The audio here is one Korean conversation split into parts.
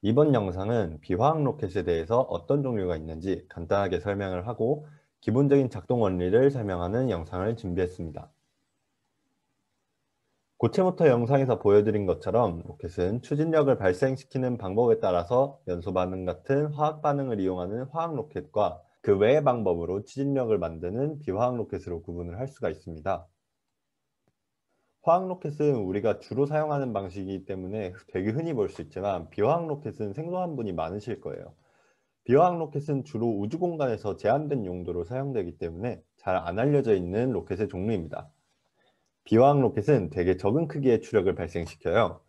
이번 영상은 비화학 로켓에 대해서 어떤 종류가 있는지 간단하게 설명을 하고 기본적인 작동 원리를 설명하는 영상을 준비했습니다. 고체모터 영상에서 보여드린 것처럼 로켓은 추진력을 발생시키는 방법에 따라서 연소 반응 같은 화학 반응을 이용하는 화학 로켓과 그 외의 방법으로 추진력을 만드는 비화학 로켓으로 구분을 할 수가 있습니다. 화학 로켓은 우리가 주로 사용하는 방식이기 때문에 되게 흔히 볼 수 있지만 비화학 로켓은 생소한 분이 많으실 거예요. 비화학 로켓은 주로 우주 공간에서 제한된 용도로 사용되기 때문에 잘 안 알려져 있는 로켓의 종류입니다. 비화학 로켓은 되게 적은 크기의 추력을 발생시켜요.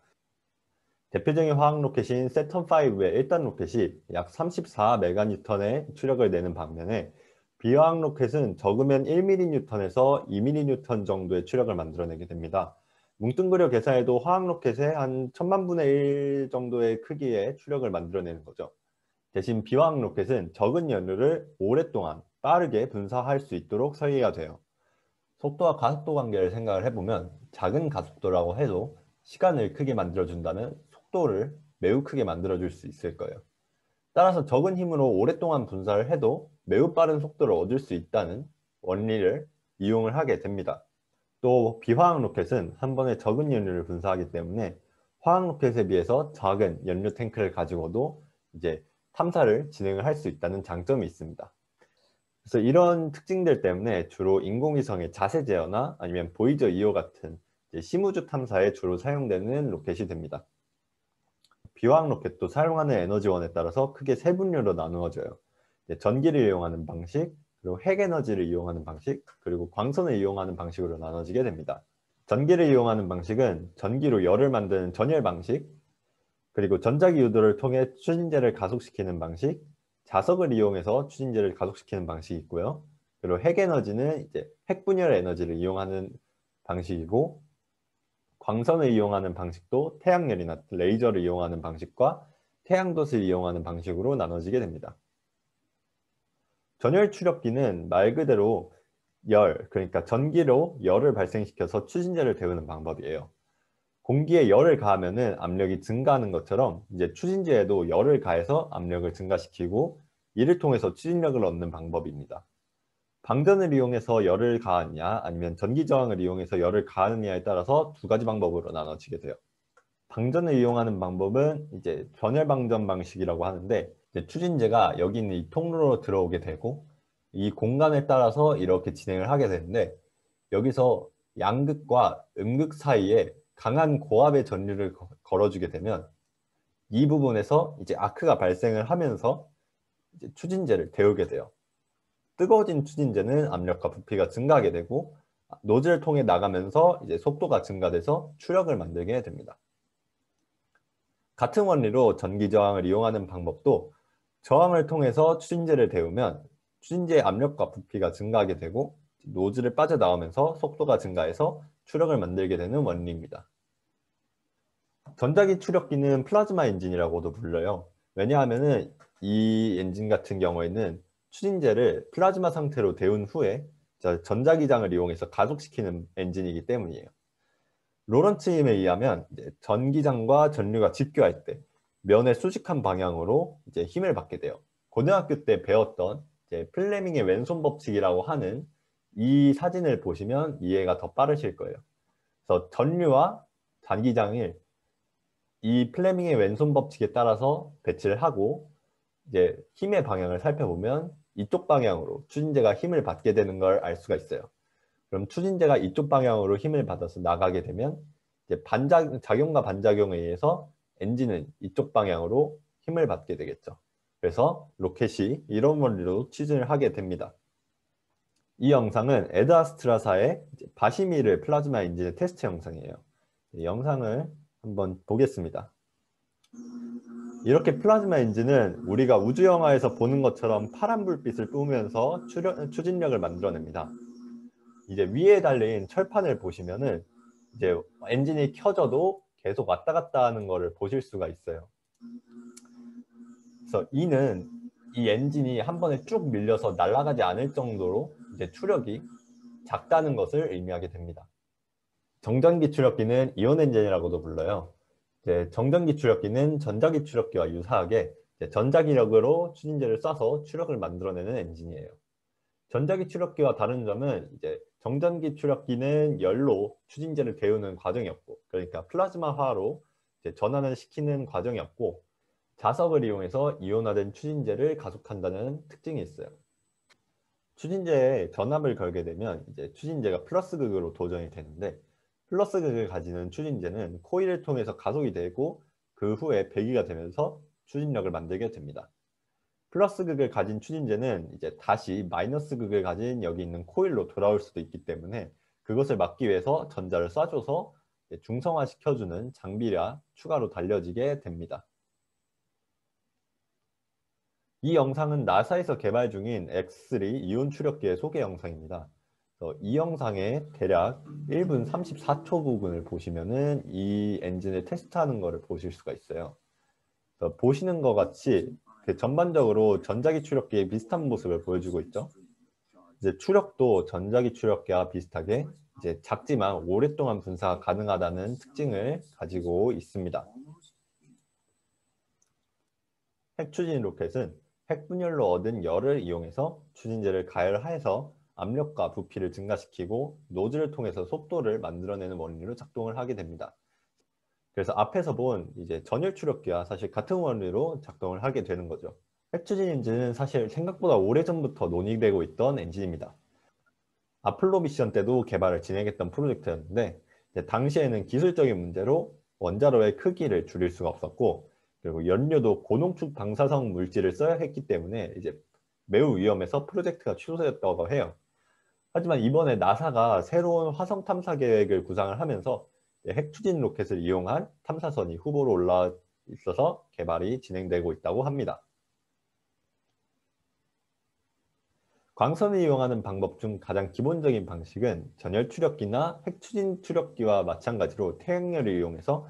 대표적인 화학 로켓인 세턴5의 1단 로켓이 약 34메가뉴턴의 추력을 내는 반면에 비화학 로켓은 적으면 1mN에서 2mN 정도의 추력을 만들어내게 됩니다. 뭉뚱그려 계산해도 화학 로켓의 한 1000만 분의 1 정도의 크기의 추력을 만들어내는 거죠. 대신 비화학 로켓은 적은 연료를 오랫동안 빠르게 분사할 수 있도록 설계가 돼요. 속도와 가속도 관계를 생각을 해보면 작은 가속도라고 해도 시간을 크게 만들어준다면 속도를 매우 크게 만들어줄 수 있을 거예요. 따라서 적은 힘으로 오랫동안 분사를 해도 매우 빠른 속도를 얻을 수 있다는 원리를 이용을 하게 됩니다. 또 비화학 로켓은 한 번에 적은 연료를 분사하기 때문에 화학 로켓에 비해서 작은 연료 탱크를 가지고도 이제 탐사를 진행을 할 수 있다는 장점이 있습니다. 그래서 이런 특징들 때문에 주로 인공위성의 자세 제어나 아니면 보이저 2호 같은 심우주 탐사에 주로 사용되는 로켓이 됩니다. 비화학 로켓도 사용하는 에너지원에 따라서 크게 세 분류로 나누어져요. 전기를 이용하는 방식, 그리고 핵에너지를 이용하는 방식, 그리고 광선을 이용하는 방식으로 나눠지게 됩니다. 전기를 이용하는 방식은 전기로 열을 만드는 전열 방식, 그리고 전자기 유도를 통해 추진제를 가속시키는 방식, 자석을 이용해서 추진제를 가속시키는 방식이 있고요. 그리고 핵에너지는 이제 핵분열 에너지를 이용하는 방식이고, 광선을 이용하는 방식도 태양열이나 레이저를 이용하는 방식과 태양덧을 이용하는 방식으로 나눠지게 됩니다. 전열 추력기는 말 그대로 그러니까 전기로 열을 발생시켜서 추진제를 데우는 방법이에요. 공기에 열을 가하면은 압력이 증가하는 것처럼 이제 추진제에도 열을 가해서 압력을 증가시키고 이를 통해서 추진력을 얻는 방법입니다. 방전을 이용해서 열을 가하느냐 아니면 전기 저항을 이용해서 열을 가하느냐에 따라서 두 가지 방법으로 나눠지게 돼요. 방전을 이용하는 방법은 이제 전열 방전 방식이라고 하는데 이제 추진제가 여기 있는 이 통로로 들어오게 되고 이 공간에 따라서 이렇게 진행을 하게 되는데 여기서 양극과 음극 사이에 강한 고압의 전류를 걸어주게 되면 이 부분에서 이제 아크가 발생을 하면서 이제 추진제를 데우게 돼요. 뜨거워진 추진제는 압력과 부피가 증가하게 되고 노즐을 통해 나가면서 이제 속도가 증가돼서 추력을 만들게 됩니다. 같은 원리로 전기 저항을 이용하는 방법도 저항을 통해서 추진제를 데우면 추진제의 압력과 부피가 증가하게 되고 노즐을 빠져나오면서 속도가 증가해서 추력을 만들게 되는 원리입니다. 전자기 추력기는 플라즈마 엔진이라고도 불려요. 왜냐하면 이 엔진 같은 경우에는 추진제를 플라즈마 상태로 데운 후에 전자기장을 이용해서 가속시키는 엔진이기 때문이에요. 로런츠 힘에 의하면 이제 전기장과 전류가 집교할 때 면의 수직한 방향으로 이제 힘을 받게 돼요. 고등학교 때 배웠던 이제 플레밍의 왼손 법칙이라고 하는 이 사진을 보시면 이해가 더 빠르실 거예요. 그래서 전류와 전기장을 이 플레밍의 왼손 법칙에 따라서 배치를 하고 이제 힘의 방향을 살펴보면 이쪽 방향으로 추진제가 힘을 받게 되는 걸 알 수가 있어요. 그럼 추진제가 이쪽 방향으로 힘을 받아서 나가게 되면 이제 작용과 반작용에 의해서 엔진은 이쪽 방향으로 힘을 받게 되겠죠. 그래서 로켓이 이런 원리로 추진을 하게 됩니다. 이 영상은 에드아스트라사의 바시미르 플라즈마 엔진의 테스트 영상이에요. 이 영상을 한번 보겠습니다. 이렇게 플라즈마 엔진은 우리가 우주 영화에서 보는 것처럼 파란 불빛을 뿜으면서 추진력을 만들어냅니다. 이제 위에 달린 철판을 보시면은 이제 엔진이 켜져도 계속 왔다 갔다 하는 것을 보실 수가 있어요. 그래서 이는 이 엔진이 한 번에 쭉 밀려서 날아가지 않을 정도로 이제 추력이 작다는 것을 의미하게 됩니다. 정전기 추력기는 이온 엔진이라고도 불러요. 이제 정전기 추력기는 전자기 추력기와 유사하게 이제 전자기력으로 추진제를 쏴서 추력을 만들어내는 엔진이에요. 전자기 추력기와 다른 점은 이제 정전기 추력기는 열로 추진제를 데우는 과정이었고, 그러니까 플라즈마화로 이제 전환을 시키는 과정이었고, 자석을 이용해서 이온화된 추진제를 가속한다는 특징이 있어요. 추진제에 전압을 걸게 되면 이제 추진제가 플러스 극으로 도전이 되는데, 플러스 극을 가지는 추진제는 코일을 통해서 가속이 되고 그 후에 배기가 되면서 추진력을 만들게 됩니다. 플러스 극을 가진 추진제는 이제 다시 마이너스 극을 가진 여기 있는 코일로 돌아올 수도 있기 때문에 그것을 막기 위해서 전자를 쏴줘서 중성화시켜주는 장비가 추가로 달려지게 됩니다. 이 영상은 나사에서 개발 중인 X3 이온 추력기의 소개 영상입니다. 이 영상의 대략 1분 34초 부분을 보시면은 이 엔진을 테스트하는 것을 보실 수가 있어요. 보시는 것 같이 전반적으로 전자기 추력기의 비슷한 모습을 보여주고 있죠. 이제 추력도 전자기 추력기와 비슷하게 이제 작지만 오랫동안 분사가 가능하다는 특징을 가지고 있습니다. 핵추진 로켓은 핵분열로 얻은 열을 이용해서 추진제를 가열해서 압력과 부피를 증가시키고 노즐을 통해서 속도를 만들어내는 원리로 작동을 하게 됩니다. 그래서 앞에서 본 이제 전열 추력기와 사실 같은 원리로 작동을 하게 되는 거죠. 핵추진 엔진은 사실 생각보다 오래전부터 논의되고 있던 엔진입니다. 아폴로 미션 때도 개발을 진행했던 프로젝트였는데 당시에는 기술적인 문제로 원자로의 크기를 줄일 수가 없었고, 그리고 연료도 고농축 방사성 물질을 써야 했기 때문에 이제 매우 위험해서 프로젝트가 취소되었다고 해요. 하지만 이번에 나사가 새로운 화성 탐사 계획을 구상을 하면서 핵추진 로켓을 이용한 탐사선이 후보로 올라 있어서 개발이 진행되고 있다고 합니다. 광선을 이용하는 방법 중 가장 기본적인 방식은 전열 추력기나 핵추진 추력기와 마찬가지로 태양열을 이용해서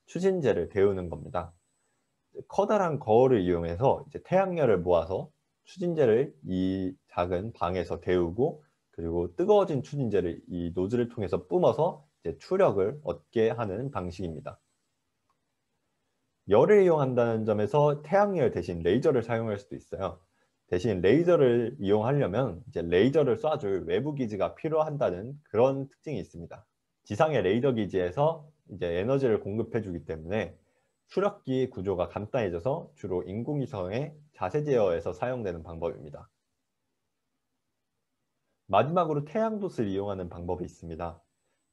추진제를 데우는 겁니다. 커다란 거울을 이용해서 이제 태양열을 모아서 추진제를 이 작은 방에서 데우고, 그리고 뜨거워진 추진제를 이 노즐을 통해서 뿜어서 이제 추력을 얻게 하는 방식입니다. 열을 이용한다는 점에서 태양열 대신 레이저를 사용할 수도 있어요. 대신 레이저를 이용하려면 이제 레이저를 쏴줄 외부 기지가 필요한다는 그런 특징이 있습니다. 지상의 레이저 기지에서 이제 에너지를 공급해 주기 때문에 추력기 구조가 간단해져서 주로 인공위성의 자세 제어에서 사용되는 방법입니다. 마지막으로 태양돛을 이용하는 방법이 있습니다.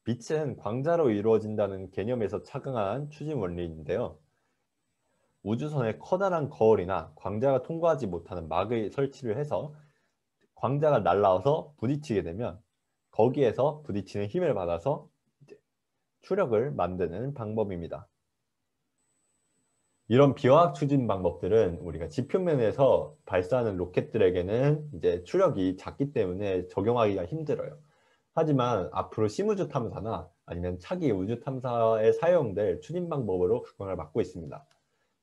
빛은 광자로 이루어진다는 개념에서 착안한 추진 원리인데요. 우주선에 커다란 거울이나 광자가 통과하지 못하는 막을 설치를 해서 광자가 날아와서 부딪히게 되면 거기에서 부딪히는 힘을 받아서 추력을 만드는 방법입니다. 이런 비화학 추진 방법들은 우리가 지표면에서 발사하는 로켓들에게는 이제 추력이 작기 때문에 적용하기가 힘들어요. 하지만 앞으로 심우주 탐사나 아니면 차기 우주 탐사에 사용될 추진 방법으로 각광을 받고 있습니다.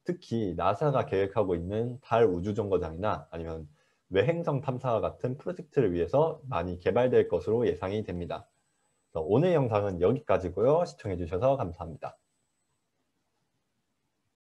특히 나사가 계획하고 있는 달 우주정거장이나 아니면 외행성 탐사 같은 프로젝트를 위해서 많이 개발될 것으로 예상이 됩니다. 오늘 영상은 여기까지고요. 시청해 주셔서 감사합니다.